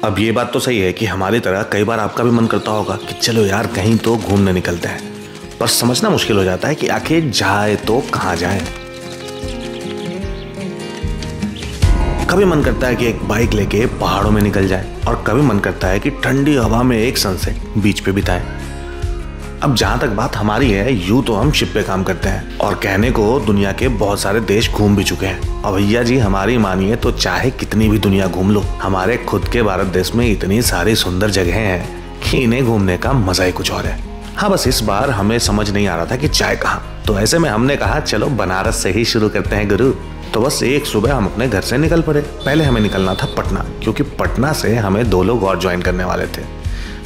अब ये बात तो सही है कि हमारी तरह कई बार आपका भी मन करता होगा कि चलो यार कहीं तो घूमने निकलते हैं, पर समझना मुश्किल हो जाता है कि आखिर जाए तो कहाँ जाए। कभी मन करता है कि एक बाइक लेके पहाड़ों में निकल जाए और कभी मन करता है कि ठंडी हवा में एक सनसेट बीच पे बिताएं। अब जहां तक बात हमारी है, यूं तो हम शिप पे काम करते हैं और कहने को दुनिया के बहुत सारे देश घूम भी चुके हैं। और भैया जी हमारी मानिए तो चाहे कितनी भी दुनिया घूम लो, हमारे खुद के भारत देश में इतनी सारी सुंदर जगहें हैं कि इन्हें घूमने का मजा ही कुछ और है। हाँ, बस इस बार हमें समझ नहीं आ रहा था कि जाए कहाँ, तो ऐसे में हमने कहा चलो बनारस से ही शुरू करते हैं गुरु। तो बस एक सुबह हम अपने घर से निकल पड़े। पहले हमें निकलना था पटना, क्योंकि पटना से हमें 2 लोग और ज्वाइन करने वाले थे।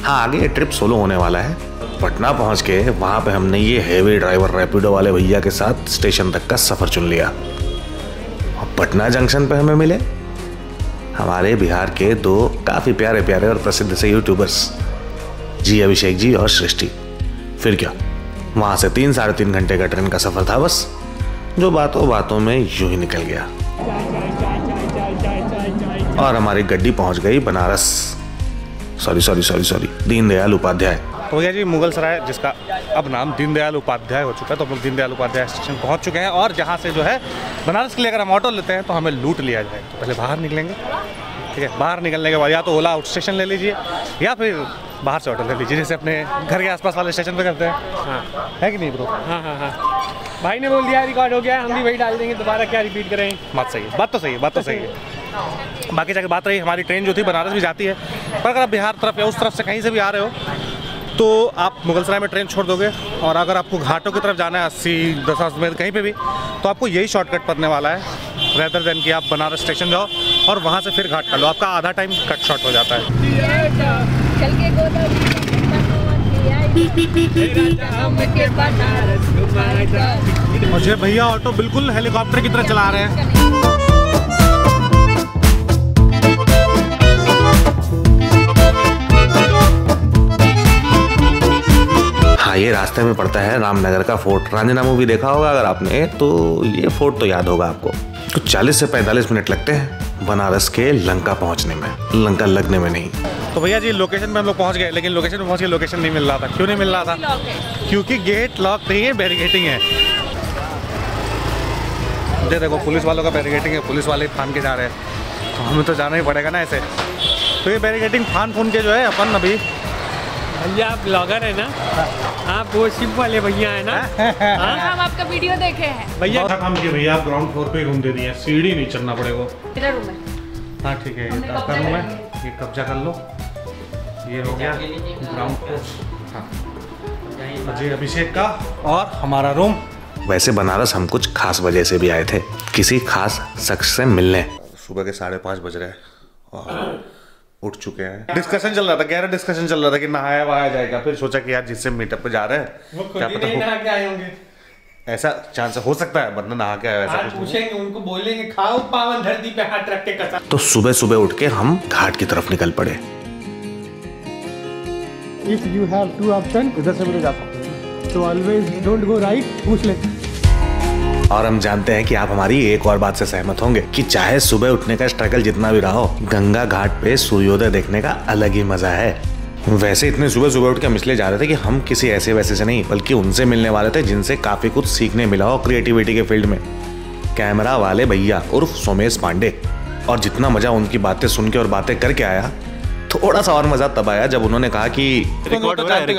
हाँ, आगे ये ट्रिप सोलो होने वाला है। पटना पहुंच के वहां पे हमने ये हेवी ड्राइवर रैपिडो वाले भैया के साथ स्टेशन तक का सफर चुन लिया। और पटना जंक्शन पे हमें मिले हमारे बिहार के 2 काफी प्यारे प्यारे और प्रसिद्ध से यूट्यूबर्स, जी अभिषेक जी और सृष्टि। फिर क्या, वहां से 3-3.5 घंटे का ट्रेन का सफर था बस, जो बातों बातों में यूं ही निकल गया और हमारी गड्डी पहुंच गई बनारस, सॉरी दीनदयाल उपाध्याय। तो भैया जी मुगल सराय, जिसका अब नाम दीनदयाल उपाध्याय हो चुका है, तो हम लोग दीनदयाल उपाध्याय स्टेशन पहुंच चुके हैं और जहां से जो है बनारस के लिए अगर हम ऑटो लेते हैं तो हमें लूट लिया जाए। तो पहले बाहर निकलेंगे, ठीक है। बाहर निकलने के बाद या तो ओला आउट स्टेशन ले लीजिए या फिर बाहर से ऑटो ले लीजिए, जैसे अपने घर के आसपास वाले स्टेशन पे करते हैं। हाँ, है कि नहीं ब्रो? हाँ। भाई ने बोल दिया रिकॉर्ड हो गया, हम भी वही डाल देंगे, दोबारा क्या रिपीट करें। बात सही है, बात तो सही है। बाकी जाके बात रही, हमारी ट्रेन जो थी बनारस भी जाती है, पर अगर आप बिहार तरफ या उस तरफ से कहीं से भी आ रहे हो तो आप मुगलसराय में ट्रेन छोड़ दोगे और अगर आपको घाटों की तरफ जाना है 80-10 में कहीं पे भी, तो आपको यही शॉर्टकट पड़ने वाला है, रेदर देन कि आप बनारस स्टेशन जाओ और वहाँ से फिर घाट कर लो। आपका आधा टाइम कट शॉर्ट हो जाता है। और ये भैया ऑटो बिल्कुल हेलीकॉप्टर की तरह चला रहे हैं। हाँ, ये रास्ते में पड़ता है रामनगर का फोर्ट। रांझना मूवी देखा होगा अगर आपने, तो ये फोर्ट तो याद होगा आपको। तो 40 से 45 मिनट लगते हैं बनारस के लंका पहुंचने में, लंका लगने में नहीं। तो भैया जी लोकेशन में हम लोग पहुंच गए, लेकिन लोकेशन में पहुंच के लोकेशन नहीं मिल रहा था। क्यों नहीं मिल रहा था? क्योंकि गेट लॉक नहीं है, बैरिकेटिंग है। देखो पुलिस वालों का बैरिकेटिंग है, पुलिस वाले फान के जा रहे हैं, तो हमें तो जाना ही पड़ेगा ना ऐसे। तो ये बैरिकेटिंग फान के जो है अपन अभी, भैया आप ब्लॉगर है ना, आप वो शिप वाले भैया है ना? हम आपका वीडियो देखे हैं भैया। अच्छा काम किया भैया, आप ग्राउंड फ्लोर पे ही घूम दे दिए, सीढ़ी नहीं चढ़ना पड़ेगा। मेरा रूम है। हाँ ठीक है, ये आपका रूम है, ये कब्जा कर लो। ये हो गया ग्राउंड फ्लोर। हाँ, अजय अभिषेक का और हमारा रूम। वैसे बनारस हम कुछ खास वजह से भी आए थे, किसी खास शख्स से मिलने। सुबह के 5:30 बज रहे हैं और उठ चुके हैं। डिस्कशन चल रहा था, गहरा डिस्कशन चल रहा था कि नहाया वहाया जाएगा। फिर सोचा कि यार जिससे मीटअप पे जा रहे हैं, वो खुद ही नहीं नहा के आए होंगे, ऐसा चांस हो सकता है, वरना नहा के आया। आज पूछेंगे उनको, बोलेंगे खाओ पावन धरती पे हाथ रख के कसम। तो सुबह सुबह उठ के हम घाट की तरफ निकल पड़े। If you have 2 options, इधर से भी जा सकते हैं, तो always don't go right, पूछ ले। और हम जानते हैं कि आप हमारी एक और बात से सहमत होंगे कि चाहे सुबह उठने का स्ट्रगल जितना भी रहा हो, गंगा घाट पे सूर्योदय देखने का अलग ही मजा है। वैसे इतने सुबह सुबह उठ के हम इसलिए जा रहे थे कि हम किसी ऐसे वैसे से नहीं, बल्कि उनसे मिलने वाले थे जिनसे काफी कुछ सीखने मिला हो क्रिएटिविटी के फील्ड में। कैमरा वाले भैया उर्फ सोमेश पांडे। और जितना मजा उनकी बातें सुन के और बातें करके आया, थोड़ा सा और मजा तब आया जब उन्होंने कहा कि रिकॉर्ड हो रहा है।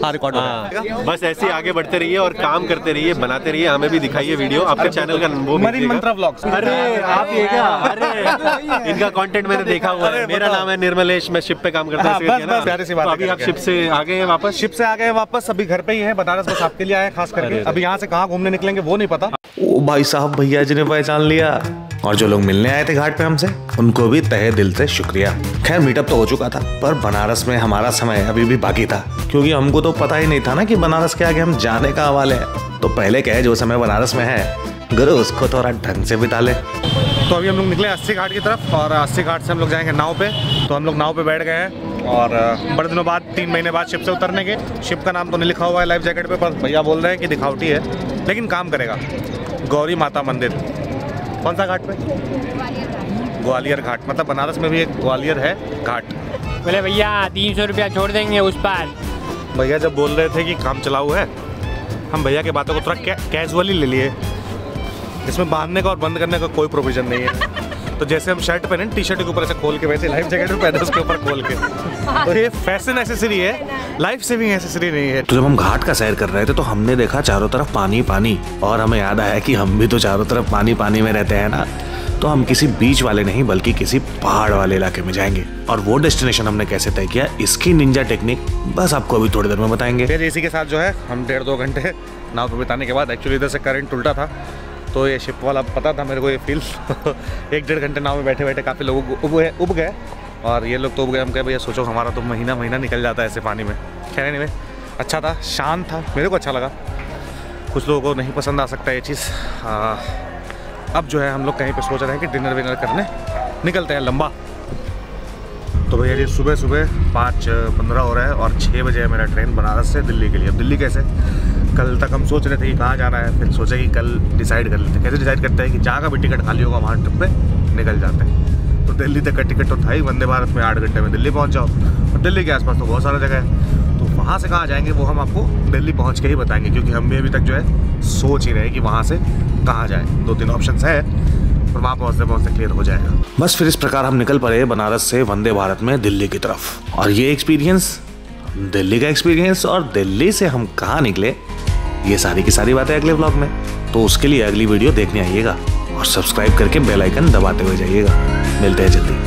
हाँ, रिकॉर्ड हो रहा है। बस ऐसे ही आगे बढ़ते रहिए और काम करते रहिए, बनाते रहिए, हमें भी दिखाइए वीडियो। आपके चैनल का वो मरीन मंत्रा व्लॉग्स। अरे आप ये क्या? अरे इनका कंटेंट मैंने देखा हुआ है। मेरा नाम है निर्मलेश, मैं शिप पे काम करता हूँ। अभी आप शिप से आ गए वापस? शिप से आ गए वापस, अभी घर पे ही है। बनारस बस आपके लिए आए खास करके। अभी यहाँ से कहाँ घूमने निकलेंगे वो नहीं पता। ओ भाई साहब, भैया जी ने पहचान लिया। और जो लोग मिलने आए थे घाट पे हमसे, उनको भी तहे दिल से शुक्रिया। खैर मीटअप तो हो चुका था, पर बनारस में हमारा समय अभी भी बाकी था, क्योंकि हमको तो पता ही नहीं था ना कि बनारस के आगे हम जाने का हवाले है। तो पहले क्या है, जो समय बनारस में है गुरु, उसको थोड़ा ढंग से बिता ले। तो अभी हम लोग निकले 80 घाट की तरफ और 80 घाट से हम लोग जाएंगे नाव पे। तो हम लोग नाव पे बैठ गए हैं और बड़े दिनों बाद 3 महीने बाद शिप से उतरने के। शिप का नाम तो नहीं लिखा हुआ है लाइफ जैकेट पे, पर भैया बोल रहे हैं कि दिखावटी है लेकिन काम करेगा। गौरी माता मंदिर। कौन सा घाट पे? ग्वालियर घाट, मतलब बनारस में भी एक ग्वालियर है घाट। बोले भैया 300 रुपया छोड़ देंगे उस पार। भैया जब बोल रहे थे कि काम चलाऊ है, हम भैया की बातों को थोड़ा कैजुअली ले लिए। इसमें बांधने का और बंद करने का कोई प्रोविजन नहीं है। तो जैसे हम शर्ट पहने टी शर्ट के ऊपर ऐसे खोल के, वैसे लाइफ जैकेट भी पहने उसके ऊपर खोल के। तो ये फैशन एसेसरी है, लाइफ सेविंग एसेसरी नहीं है। तो जब हम घाट का सैर कर रहे थे तो हमने देखा चारों तरफ पानी पानी, और हमें याद आया कि हम भी तो चारों तरफ पानी पानी में रहते हैं ना। तो हम किसी बीच वाले नहीं बल्कि किसी पहाड़ वाले इलाके में जाएंगे। और वो डेस्टिनेशन हमने कैसे तय किया, इसकी निंजा टेक्निक बस आपको अभी थोड़ी देर में बताएंगे। फिर इसी के साथ जो है हम 1.5-2 घंटे नाव पर बिताने के बाद, एक्चुअली इधर से करंट उल्टा था तो ये शिप वाला पता था मेरे को ये फील 1-1.5 घंटे नाव में बैठे बैठे काफ़ी लोग उब गए, और ये लोग तो उब गए। हम कहे भैया सोचो हमारा तो महीना निकल जाता है ऐसे पानी में। खैर नहीं, अच्छा था, शांत था, मेरे को अच्छा लगा। कुछ लोगों को नहीं पसंद आ सकता ये चीज़। अब जो है हम लोग कहीं पे सोच रहे हैं कि डिनर विनर करने निकलते हैं लंबा। तो भैया जी सुबह 5:15 हो रहा है और 6 बजे है मेरा ट्रेन बनारस से दिल्ली के लिए। अब दिल्ली कैसे, कल तक हम सोच रहे थे कि कहाँ जाना है, फिर सोचे कि कल डिसाइड कर लेते हैं। कैसे डिसाइड करते हैं कि जहाँ का भी टिकट खाली होगा वहाँ ट्रिप पे निकल जाते हैं। तो दिल्ली तक का टिकट तो था ही, वंदे भारत में 8 घंटे में दिल्ली पहुँच जाओ। और दिल्ली के आसपास तो बहुत सारा जगह है, तो वहाँ से कहाँ जाएंगे वो हम आपको दिल्ली पहुँच के ही बताएंगे, क्योंकि हम भी अभी तक जो है सोच ही रहे कि वहाँ से कहाँ जाए। 2-3 ऑप्शन है और वहाँ पहुँचते क्लियर हो जाएगा। बस फिर इस प्रकार हम निकल पड़े बनारस से वंदे भारत में दिल्ली की तरफ। और ये एक्सपीरियंस, दिल्ली का एक्सपीरियंस, और दिल्ली से हम कहाँ निकले, ये सारी की सारी बातें अगले व्लॉग में। तो उसके लिए अगली वीडियो देखने आइएगा और सब्सक्राइब करके बेल आइकन दबाते हुए जाइएगा। मिलते हैं जल्दी।